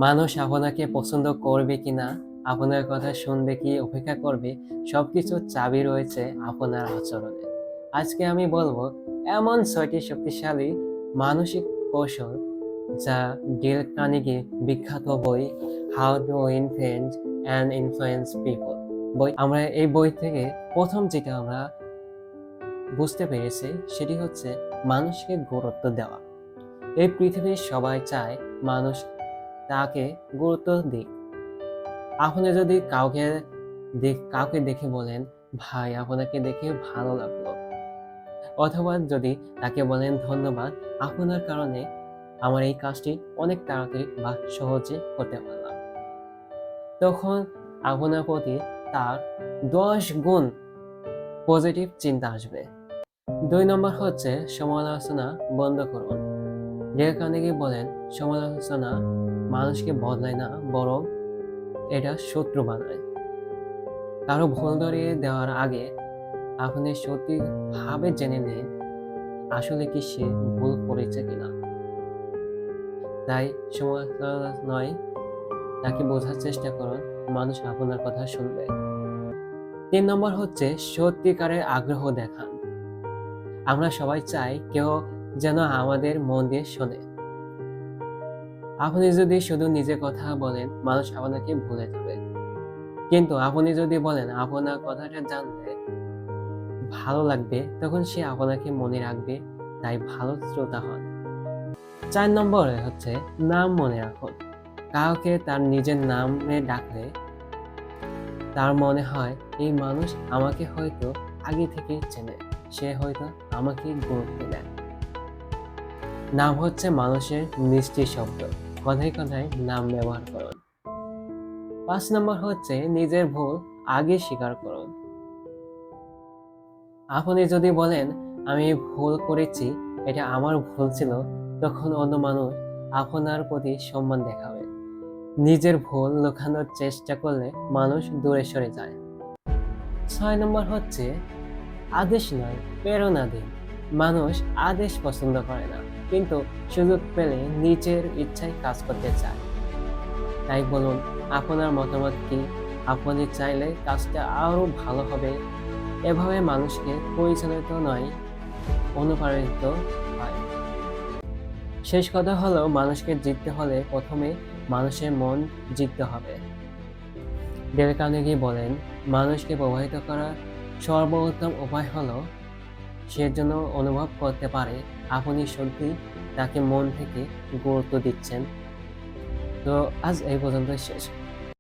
মানুষ আপনাকে পছন্দ করবে কিনা, আপনার কথা শুনবে কি অপেক্ষা করবে, সবকিছুর চাবি রয়েছে আপনার আচরণে। আজকে আমি বলবো এমন 6টি শক্তিশালী মানসিক কৌশল যা ডেল কার্নেগি বিখ্যাত বই how to win friends and influence people আমরা এই বই থেকে প্রথম যেটা আমরা বুঝতে পেরেছি সেটি হচ্ছে মানুষকে গুরুত্ব দেওয়া। এই পৃথিবীর সবাই চায় মানুষ তাকে গুরুত্ব দিক। আপনি যদি কাউকে দেখে বলেন, ভাই আপনাকে দেখে ভালো লাগলো, অথবা যদি তাকে বলেন ধন্যবাদ, আপনার কারণে আমার এই কাজটি অনেক তাড়াতাড়ি বা সহজে করতে পারলাম, তখন আপনার প্রতি তার 10 গুণ পজিটিভ চিন্তা আসবে। 2 নম্বর হচ্ছে সমালোচনা বন্ধ করুন। ডেল কার্নেগি বলেন, সমালোচনা মানুষকে বদলায় না, বরং এটা শত্রু বানায়। কারো ভুল ধরিয়ে দেওয়ার আগে আপনি সত্যিভাবে জেনে নিন আসলে কি সে ভুল করেছে কিনা। তাই সমালোচনা নয়, তাকে বোঝার চেষ্টা করুন, মানুষ আপনার কথা শুনবে। 3 নম্বর হচ্ছে সত্যিকারের আগ্রহ দেখান। আমরা সবাই চাই কেউ যেন আমাদের মন দিয়ে শোনে। আপনি যদি শুধু নিজের কথা বলেন, মানুষ আপনাকে ভুলে যাবে। কিন্তু আপনি যদি বলেন আপনার কথাটা জানলে ভালো লাগবে, তখন সে আপনাকে মনে রাখবে। তাই ভালো শ্রোতা হন। 4 নম্বরে হচ্ছে নাম মনে রাখুন। কাউকে তার নিজের নামে ডাকলে তার মনে হয় এই মানুষ আমাকে হয়তো আগে থেকে চেনে, সে হয়তো আমাকে গুরুত্ব দেয়। নাম হচ্ছে মানুষের মিষ্টি শব্দ, কথায় কথায় নাম ব্যবহার করুন। 5 নম্বর হচ্ছে নিজের ভুল আগে স্বীকার করুন। আপনি যদি বলেন আমি ভুল করেছি, এটা আমার ভুল ছিল, তখন অন্য মানুষ আপনার প্রতি সম্মান দেখাবে। নিজের ভুল লুকানোর চেষ্টা করলে মানুষ দূরে সরে যায়। 6 নম্বর হচ্ছে আদেশ নয়, প্রেরণা দিন। মানুষ আদেশ পছন্দ করে না, কিন্তু সুযোগ পেলে নিজের ইচ্ছায় কাজ করতে চায়। তাই বলুন আপনার মতামত কি, আপনি চাইলে কাজটা আরো ভালো হবে। এভাবে মানুষকে পরিচালিত নয়, অনুপ্রাণিত হয়। শেষ কথা হলো, মানুষকে জিততে হলে প্রথমে মানুষের মন জিততে হবে। ডেল কার্নেগি বলেন, মানুষকে প্রভাবিত করার সর্বোত্তম উপায় হলো সে যেন অনুভব করতে পারে আপনি সত্যি তাকে মন থেকে গুরুত্ব দিচ্ছেন। তো আজ এই পর্যন্ত শেষ।